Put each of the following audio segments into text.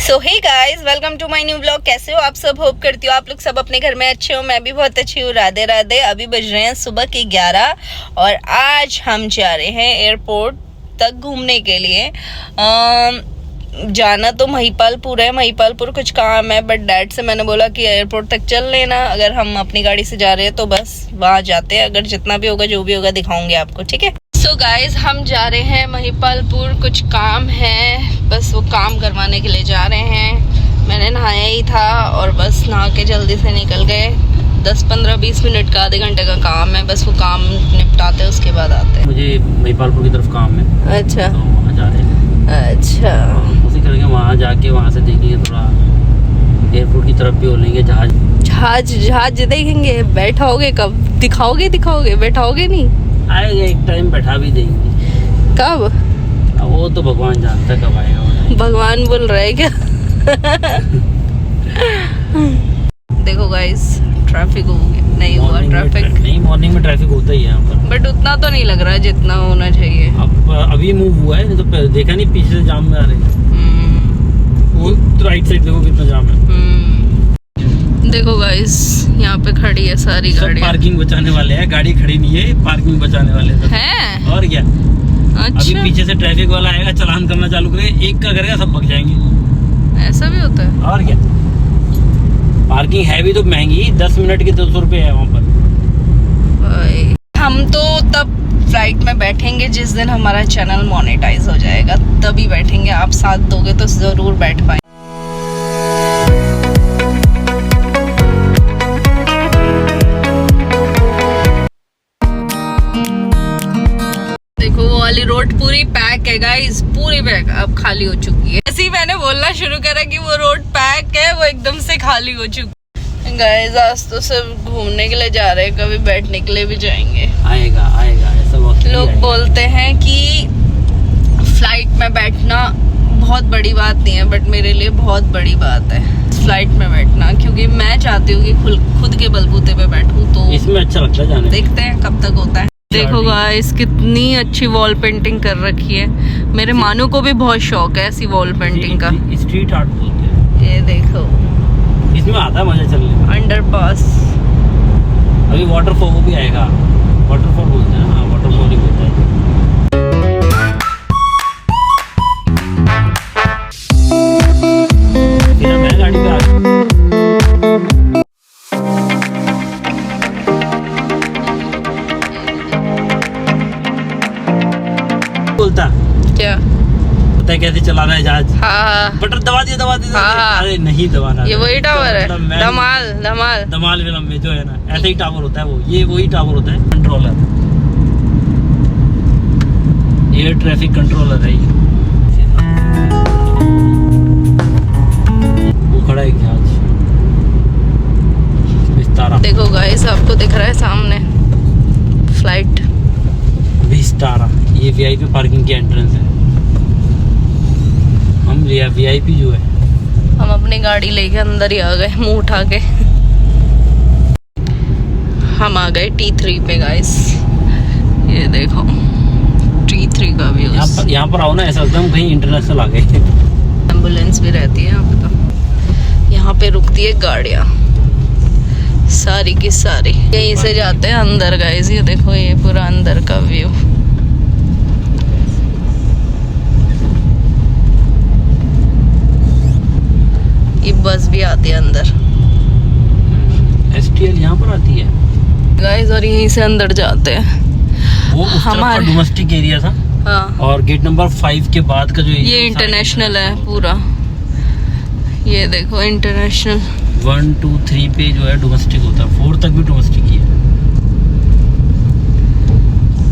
So hey guys, welcome to my new blog. कैसे हो आप सब? होप करती हो आप लोग सब अपने घर में अच्छे हो। मैं भी बहुत अच्छी हूँ। राधे राधे। अभी बज रहे हैं सुबह के 11 और आज हम जा रहे हैं एयरपोर्ट तक घूमने के लिए। जाना तो महिपालपुर है। महिपालपुर कुछ काम है, बट डैड से मैंने बोला कि एयरपोर्ट तक चल लेना। अगर हम अपनी गाड़ी से जा रहे हैं तो बस वहाँ जाते हैं। अगर जितना भी होगा जो भी होगा दिखाऊंगे आपको, ठीक है। सो गाइज, हम जा रहे हैं महिपालपुर। कुछ काम है, बस वो काम करवाने के लिए जा रहे हैं। मैंने नहाया ही था और बस नहा के जल्दी से निकल गए। 10-15-20 मिनट का, आधे घंटे का काम है। बस वो काम निपटाते हैं, उसके बाद आते हैं। मुझे महिपालपुर की तरफ काम है। अच्छा, तो वहाँ जा रहे हैं। अच्छा, उसी करेंगे। वहाँ जाके वहाँ से देखेंगे, थोड़ा एयरपोर्ट की तरफ भी हो लेंगे। जहाज देखेंगे। बैठाओगे कब? दिखाओगे बैठाओगे नहीं? आएगा एक टाइम, बैठा भी देंगे। कब? अब वो तो भगवान जानता है कब आएगा। भगवान बोल रहा है क्या? देखो गाइस, ट्रैफिक हो गया। नहीं हुआ ट्रैफिक। नहीं, मॉर्निंग में ट्रैफिक होता ही है यहाँ पर, बट उतना तो नहीं लग रहा है जितना होना चाहिए। अब अभी मूव हुआ है, नहीं तो देखा नहीं पीछे से जाम में आ रहे हैं। वो राइट साइड देखो कितना जाम है। देखो गाइस, यहाँ पे खड़ी है सारी गाड़ियाँ। पार्किंग बचाने वाले हैं, गाड़ी खड़ी नहीं है, पार्किंग बचाने वाले हैं। और क्या। अच्छा, अभी पीछे से ट्रैफिक वाला आएगा, चालान करना चालू करेगा, एक का करेगा, सब भग जाएंगे। ऐसा भी होता है? और क्या। पार्किंग है भी तो महंगी, 10 मिनट के 200 रुपए है वहाँ पर। हम तो तब फ्लाइट में बैठेंगे जिस दिन हमारा चैनल मोनेटाइज हो जाएगा, तभी बैठेंगे। आप साथ दोगे तो जरूर बैठ पाएंगे। देखो वो वाली रोड पूरी पैक है गाइस, पूरी पैक। अब खाली हो चुकी है। ऐसे ही मैंने बोलना शुरू करा कि वो रोड पैक है, वो एकदम से खाली हो चुकी है। गाइस, आज तो सब घूमने के लिए जा रहे हैं, कभी बैठने के लिए भी जाएंगे। आएगा ऐसा वक्त लोग बोलते हैं कि फ्लाइट में बैठना बहुत बड़ी बात नहीं है, बट मेरे लिए बहुत बड़ी बात है फ्लाइट में बैठना, क्योंकि मैं चाहती हूँ कि खुद के बलबूते पे बैठूं। तो इसमें अच्छा लगता है जाने। देखते हैं कब तक होता है। देखो गाइस, कितनी अच्छी वॉल पेंटिंग कर रखी है। मेरे मानू को भी बहुत शौक है ऐसी वॉल पेंटिंग का। स्ट्रीट आर्ट बोलते हैं। ये देखो, इसमें आता है मजा चलने में। अंडरपास। अभी वाटरफॉल भी आएगा। वाटरफॉल बोलते हैं ना, वाटरफॉल ही बोलते हैं। फिर मैं गाड़ी पे आ बोलता क्या पता है कैसे चलाना है जहाज? हाँ, बटन दबा दिया। हाँ। अरे नहीं दबाना। ये वही टावर है, धमाल फिल्म में जो है ना, ऐसा ही टावर होता है वो। ये वही टावर होता है, कंट्रोलर, एयर ट्रैफिक कंट्रोलर है ये। वो खड़ा है जहाज विस्तारा। देखो गाइस, आपको दिख रहा है सामने फ्लाइट विस्तारा। ये वीआईपी पार्किंग की एंट्रेंस है। हम वीआईपी जो है, हम अपनी गाड़ी लेके अंदर ही आ गए, मुंह उठा के। हम आ गए T3 पे गाइस। ये देखो T3 का व्यू। यहाँ पर आओ ना, ऐसा लगता है हम कहीं इंटरनेशनल आ गए। एम्बुलेंस भी रहती है यहाँ पे। तो यहाँ पे रुकती है गाड़ियाँ सारी की सारी। यहीं से जाते हैं अंदर गाइस। ये देखो, ये पूरा अंदर का व्यू। ये बस भी आती है अंदर। STL यहाँ पर आती है गाइस, और यहीं से अंदर जाते हैं। वो उस तरफ का डोमेस्टिक एरिया था। हाँ, और गेट नंबर 5 के बाद का जो ये इंटरनेशनल है पूरा। ये देखो इंटरनेशनल। 1, 2, 3 पे जो है डोमेस्टिक होता है, 4 तक भी डोमेस्टिक ही है।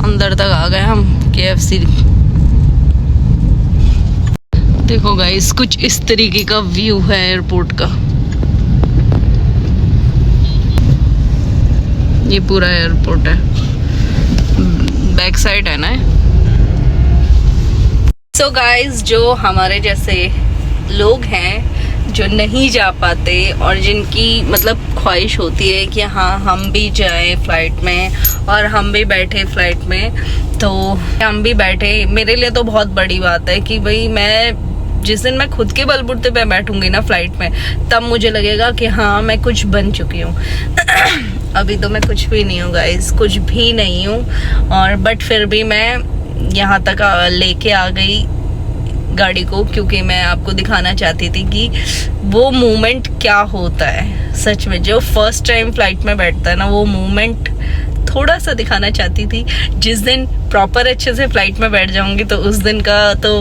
अंदर तक आ गए हम KFC। देखो गाइस, कुछ इस तरीके का व्यू है एयरपोर्ट का। ये पूरा एयरपोर्ट है, बैक साइड है ना। सो गाइस, जो हमारे जैसे लोग हैं जो नहीं जा पाते और जिनकी मतलब ख्वाहिश होती है कि हाँ हम भी जाएं फ्लाइट में और हम भी बैठे फ्लाइट में, तो हम भी बैठे। मेरे लिए तो बहुत बड़ी बात है कि भाई मैं जिस दिन मैं खुद के बलबूते पे बैठूंगी ना फ्लाइट में, तब मुझे लगेगा कि हाँ मैं कुछ बन चुकी हूँ। अभी तो मैं कुछ भी नहीं हूँ गाइस, कुछ भी नहीं हूँ। और बट फिर भी मैं यहाँ तक लेके आ गई गाड़ी को, क्योंकि मैं आपको दिखाना चाहती थी कि वो मोमेंट क्या होता है सच में। जो फर्स्ट टाइम फ्लाइट में बैठता है ना, वो मोमेंट थोड़ा सा दिखाना चाहती थी। जिस दिन प्रॉपर अच्छे से फ्लाइट में बैठ जाऊंगी तो उस दिन का तो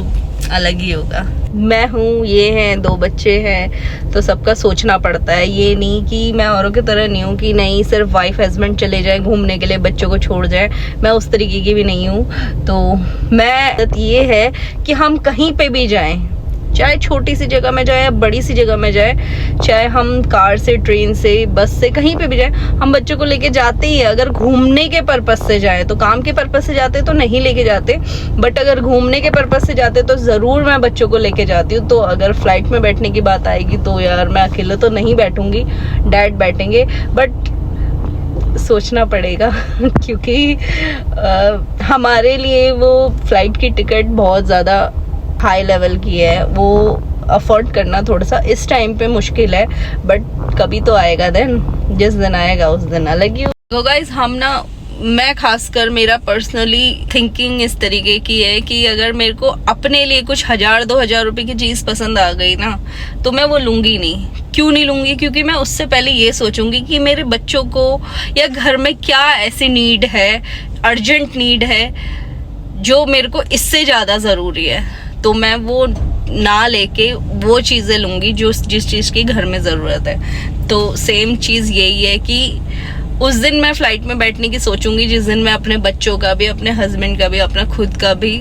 अलग ही होगा। मैं हूँ, ये हैं, 2 बच्चे हैं, तो सबका सोचना पड़ता है। ये नहीं कि मैं औरों की तरह नहीं हूँ कि नहीं सिर्फ वाइफ हस्बैंड चले जाए घूमने के लिए, बच्चों को छोड़ जाए। मैं उस तरीके की भी नहीं हूँ। तो मैं ये है कि हम कहीं पे भी जाएं, चाहे छोटी सी जगह में जाए या बड़ी सी जगह में जाए, चाहे हम कार से, ट्रेन से, बस से, कहीं पे भी जाए, हम बच्चों को लेके जाते ही है। अगर घूमने के पर्पस से जाए तो, काम के पर्पस से जाते तो नहीं लेके जाते, बट अगर घूमने के पर्पस से जाते तो ज़रूर मैं बच्चों को लेके जाती हूँ। तो अगर फ्लाइट में बैठने की बात आएगी तो यार मैं अकेले तो नहीं बैठूंगी, डैड बैठेंगे। बट सोचना पड़ेगा क्योंकि हमारे लिए वो फ्लाइट की टिकट बहुत ज़्यादा हाई लेवल की है, वो अफोर्ड करना थोड़ा सा इस टाइम पे मुश्किल है। बट कभी तो आएगा दिन, जिस दिन आएगा उस दिन अलग ही हो। गाइस हम ना, मैं खासकर मेरा पर्सनली थिंकिंग इस तरीके की है कि अगर मेरे को अपने लिए कुछ 1000-2000 रुपए की चीज़ पसंद आ गई ना, तो मैं वो लूँगी नहीं। क्यों नहीं लूँगी? क्योंकि मैं उससे पहले ये सोचूंगी कि मेरे बच्चों को या घर में क्या ऐसी नीड है, अर्जेंट नीड है, जो मेरे को इससे ज़्यादा ज़रूरी है। तो मैं वो ना लेके वो चीज़ें लूँगी जो जिस चीज़ की घर में ज़रूरत है। तो सेम चीज़ यही है कि उस दिन मैं फ़्लाइट में बैठने की सोचूंगी जिस दिन मैं अपने बच्चों का भी, अपने हस्बैंड का भी, अपना खुद का भी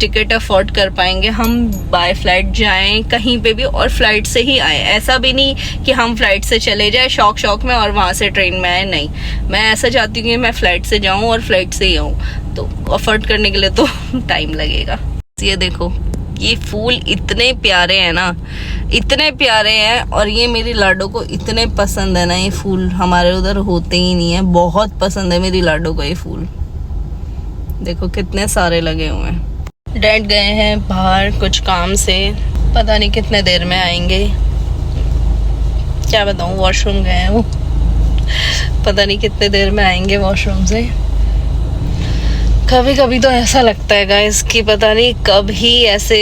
टिकट अफोर्ड कर पाएंगे। हम बाय फ्लाइट जाएं कहीं पे भी और फ्लाइट से ही आए। ऐसा भी नहीं कि हम फ्लाइट से चले जाए शौक में और वहाँ से ट्रेन में आए, नहीं। मैं ऐसा चाहती हूँ कि मैं फ्लाइट से जाऊँ और फ्लाइट से ही आऊँ। तो अफोर्ड करने के लिए तो टाइम लगेगा। ये देखो, ये फूल इतने प्यारे हैं ना, इतने प्यारे हैं, और ये मेरी लाडो को इतने पसंद है ना। ये फूल हमारे उधर होते ही नहीं है, बहुत पसंद है मेरी लाडो को ये फूल। देखो कितने सारे लगे हुए हैं। डैड गए हैं बाहर कुछ काम से, पता नहीं कितने देर में आएंगे, क्या बताऊँ, वॉशरूम गए हैं वो, पता नहीं कितने देर में आएंगे वॉशरूम से। कभी कभी तो ऐसा लगता है गाइस कि पता नहीं कब ही ऐसे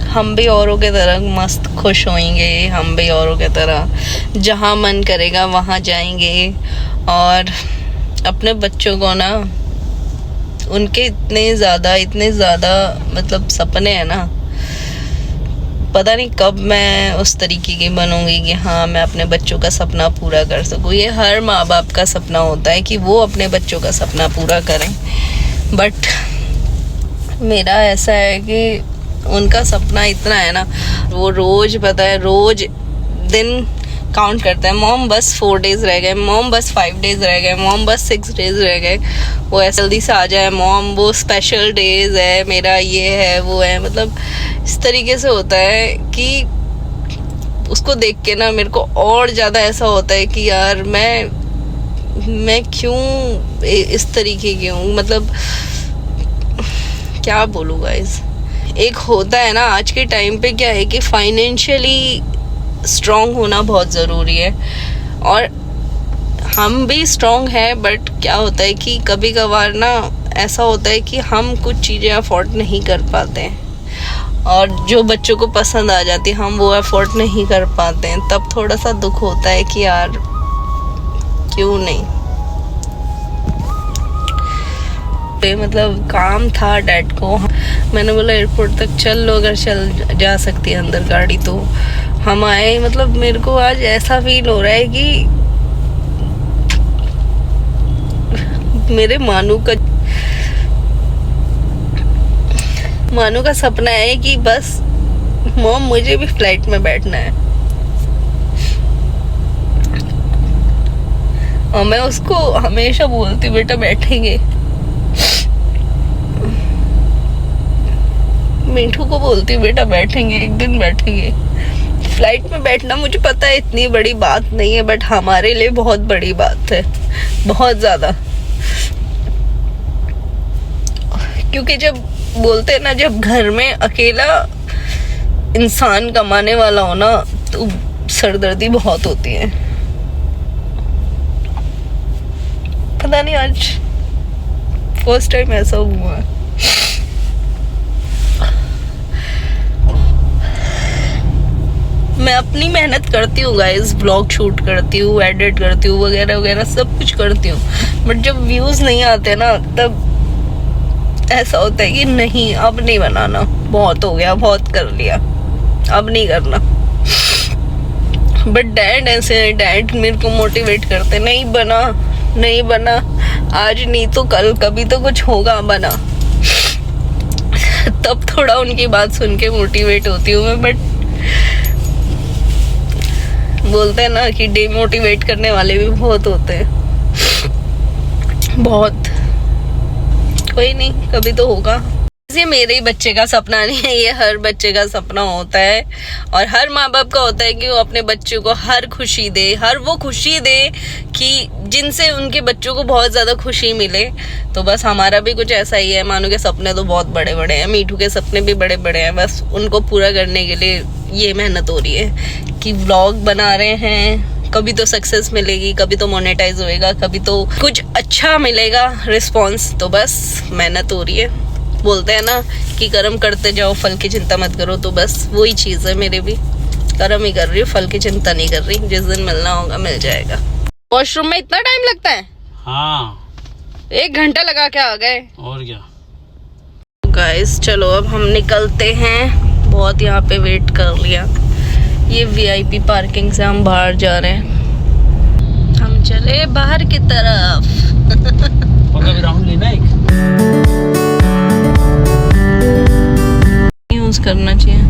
हम भी औरों के तरह मस्त खुश होएंगे, हम भी औरों के तरह जहाँ मन करेगा वहाँ जाएंगे। और अपने बच्चों को ना, उनके इतने ज़्यादा मतलब सपने हैं ना, पता नहीं कब मैं उस तरीके की बनूंगी कि हाँ मैं अपने बच्चों का सपना पूरा कर सकूँ। ये हर माँ बाप का सपना होता है कि वो अपने बच्चों का सपना पूरा करें, बट मेरा ऐसा है कि उनका सपना इतना है ना, वो रोज़, पता है, रोज़ दिन काउंट करता है। मॉम बस 4 डेज़ रह गए, मॉम बस 5 डेज़ रह गए, मॉम बस 6 डेज़ रह गए, वो ऐसे जल्दी से आ जाए मॉम, वो स्पेशल डेज़ है मेरा, ये है वो है। मतलब इस तरीके से होता है कि उसको देख के ना मेरे को और ज़्यादा ऐसा होता है कि यार मैं क्यों इस तरीके की हूँ। मतलब क्या बोलूँ गाइस, एक होता है ना आज के टाइम पे, क्या है कि फाइनेंशियली स्ट्रॉन्ग होना बहुत ज़रूरी है, और हम भी स्ट्रॉन्ग हैं, बट क्या होता है कि कभी कभार ना ऐसा होता है कि हम कुछ चीज़ें अफोर्ड नहीं कर पाते हैं, और जो बच्चों को पसंद आ जाती है हम वो अफोर्ड नहीं कर पाते हैं। तब थोड़ा सा दुख होता है कि यार क्यों नहीं। मतलब काम था डैड को, मैंने बोला एयरपोर्ट तक चल लो, अगर चल जा सकती है अंदर गाड़ी तो। हम आए, मतलब मेरे को आज ऐसा फील हो रहा है कि मेरे मानू का सपना है कि बस मॉम मुझे भी फ्लाइट में बैठना है, और मैं उसको हमेशा बोलती बेटा बैठेंगे, मीठू को बोलती बेटा बैठेंगे, एक दिन बैठेंगे। फ्लाइट में बैठना मुझे पता है इतनी बड़ी बात नहीं है, बट हमारे लिए बहुत बड़ी बात है, बहुत ज़्यादा। क्योंकि जब बोलते हैं ना, जब घर में अकेला इंसान कमाने वाला हो ना तो सरदर्दी बहुत होती है। पता नहीं आज फर्स्ट टाइम ऐसा हुआ है। मैं अपनी मेहनत करती हूँ गाइस, ब्लॉग शूट करती हूँ, एडिट करती हूँ, वगैरह वगैरह सब कुछ करती हूँ, बट जब व्यूज नहीं आते ना तब ऐसा होता है कि नहीं अब नहीं बनाना, बहुत हो गया, बहुत कर लिया, अब नहीं करना। बट डैड ऐसे है, डैड मेरे को मोटिवेट करते, नहीं बना, नहीं बना, आज नहीं तो कल कभी तो कुछ होगा, बना। तब थोड़ा उनकी बात सुन के मोटिवेट होती हूँ मैं। बट बोलते हैं ना कि डिमोटिवेट करने वाले भी बहुत होते हैं, बहुत। कोई नहीं, कभी तो होगा। ये मेरे ही बच्चे का सपना नहीं है, ये हर बच्चे का सपना होता है, और हर माँ बाप का होता है कि वो अपने बच्चों को हर खुशी दे, हर वो खुशी दे कि जिनसे उनके बच्चों को बहुत ज्यादा खुशी मिले। तो बस हमारा भी कुछ ऐसा ही है। मानो के सपने तो बहुत बड़े बड़े हैं, मीठू के सपने भी बड़े बड़े हैं, बस उनको पूरा करने के लिए ये मेहनत हो रही है कि व्लॉग बना रहे हैं। कभी तो सक्सेस मिलेगी, कभी तो मोनेटाइज होएगा, कभी तो कुछ अच्छा मिलेगा रिस्पॉन्स। तो बस मेहनत हो रही है। बोलते हैं ना कि कर्म करते जाओ, फल की चिंता मत करो, तो बस वही चीज है। मेरे भी कर्म ही कर रही हूँ, फल की चिंता नहीं कर रही। जिस दिन मिलना होगा मिल जाएगा। वॉशरूम में इतना टाइम लगता है? हाँ, 1 घंटा लगा के आ गए। और क्या गाइस चलो अब हम निकलते हैं, बहुत यहाँ पे वेट कर लिया। ये वीआईपी पार्किंग से हम बाहर जा रहे हैं, हम चले बाहर की तरफ। और राउंड लेना एक यूज करना चाहिए।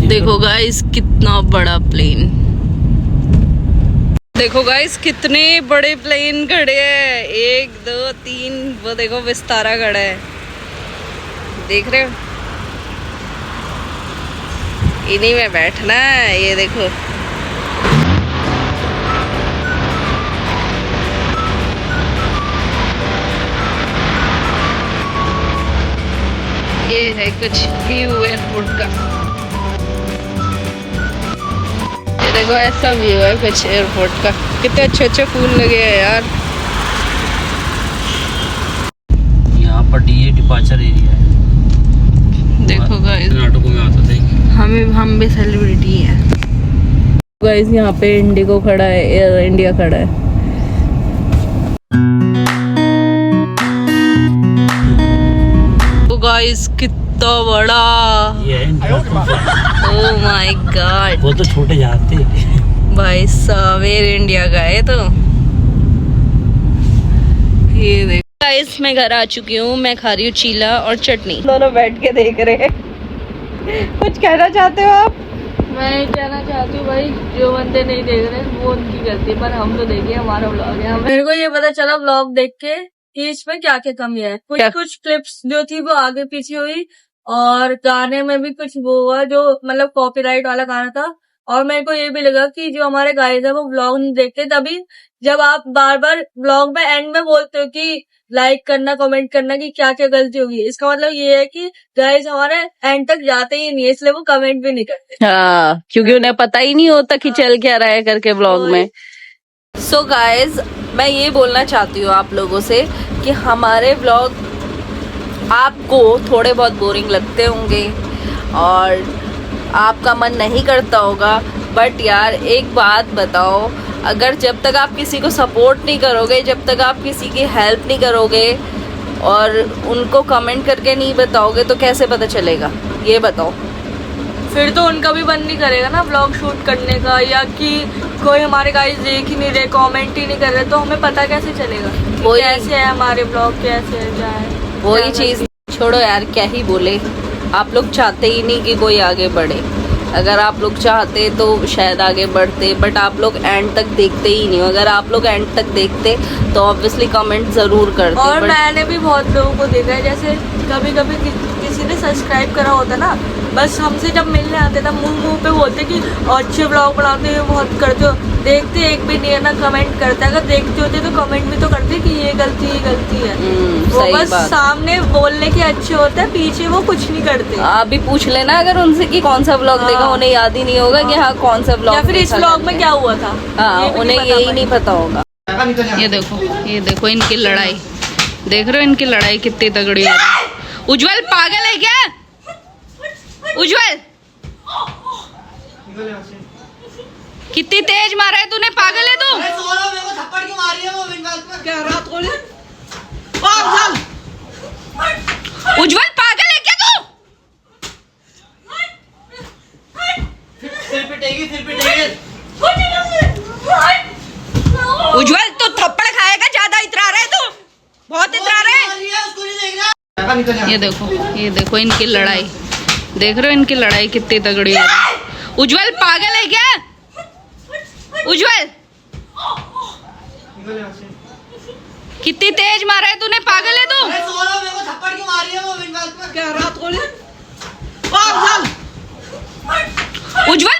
देखो गाइस कितना बड़ा प्लेन, देखो गाइस कितने बड़े प्लेन खड़े हैं, 1 2 3। वो देखो विस्तारा खड़ा है, देख रहे हो? इन्हीं में बैठना है। ये देखो ये है कुछ व्यू एयरपोर्ट का। ये देखो ऐसा व्यू है कुछ एयरपोर्ट का। कितने अच्छे अच्छे फूल लगे हैं यार। यहाँ पर ये डिपार्चर एरिया है। देखो गाइस, नाटकों में आता था। हम भी सेलिब्रिटी हैं गाइस। यहाँ पे इंडिगो खड़ा है, एयर इंडिया खड़ा है। तो गाइस कितना बड़ा, ये है ओह माय गॉड। वो तो छोटे जाते भाई साहब एयर इंडिया का है। तो ये देखो गाइस, मैं घर आ चुकी हूँ। मैं खा रही हूँ चीला और चटनी। दोनों बैठ के देख रहे हैं। कुछ कहना चाहते हो आप? मैं कहना चाहती हूँ भाई, जो बंदे नहीं देख रहे वो उनकी गलती है, पर हम तो देखिए हमारा व्लॉग है। मेरे को ये पता चला व्लॉग देख के कि इसमें क्या क्या कमी है। कुछ क्लिप्स जो थी वो आगे पीछे हुई, और गाने में भी कुछ वो हुआ जो मतलब कॉपीराइट वाला गाना था। और मेरे को ये भी लगा कि जो हमारे गाइस है वो व्लॉग नहीं देखते। तभी जब आप बार बार व्लॉग में एंड में बोलते हो कि लाइक करना, कमेंट करना कि क्या क्या गलती होगी, इसका मतलब ये है कि गाइस हमारे एंड तक जाते ही नहीं है, इसलिए वो कमेंट भी नहीं करते। हाँ, क्योंकि उन्हें पता ही नहीं होता कि चल क्या रहा है करके व्लॉग में। सो गाइस, मैं ये बोलना चाहती हूँ आप लोगों से कि हमारे व्लॉग आपको थोड़े बहुत बोरिंग लगते होंगे और आपका मन नहीं करता होगा, बट यार एक बात बताओ, अगर जब तक आप किसी को सपोर्ट नहीं करोगे, जब तक आप किसी की हेल्प नहीं करोगे और उनको कमेंट करके नहीं बताओगे तो कैसे पता चलेगा? ये बताओ। फिर तो उनका भी मन नहीं करेगा ना व्लॉग शूट करने का, या कि कोई हमारे गाइस देख ही नहीं रहे, कमेंट ही नहीं कर रहे, तो हमें पता कैसे चलेगा वही कैसे है हमारे व्लॉग, कैसे है, क्या है। वही चीज छोड़ो यार, क्या ही बोले। आप लोग चाहते ही नहीं कि कोई आगे बढ़े। अगर आप लोग चाहते तो शायद आगे बढ़ते, बट आप लोग एंड तक देखते ही नहीं हो। अगर आप लोग एंड तक देखते तो ऑब्वियसली कमेंट जरूर करते। और मैंने भी बहुत लोगों को देखा है, जैसे कभी कभी किसी किसी ने सब्सक्राइब करा होता ना, बस हमसे जब मिलने आते ना मुंह पे बोलते कि अच्छे व्लॉग बनाते हो, बहुत करते हो। देखते एक भी नहीं है ना कमेंट करते, अगर देखते होते तो कमेंट भी तो करते कि ये गलती है। वो सही बस बात। सामने बोलने के अच्छे होते हैं, पीछे वो कुछ नहीं करते। आप भी पूछ लेना अगर उनसे कि कौन सा व्लॉग देखा, उन्हें याद ही नहीं होगा कि हाँ कौन सा व्लॉग, या फिर इस व्लॉग में क्या हुआ था, हाँ उन्हें यही नहीं पता होगा। ये देखो इनकी लड़ाई, देख रहे हो इनकी लड़ाई कितनी तगड़ी हो रही है। उज्जवल पागल है क्या? उज्जवल कितनी तेज मारा है तूने, पागल है तू? उज्जवल पागल है क्या तू? उज्जवल तू थप्पड़ खाएगा, ज्यादा इतरा रहा है तू, बहुत इतरा रहा है। ये देखो इनकी लड़ाई, देख रहे हो इनकी लड़ाई कितनी तगड़ी हो रही है। उज्जवल पागल है क्या? उज्जवल कितनी तेज मारा है तूने, पागल है तू? उज्जवल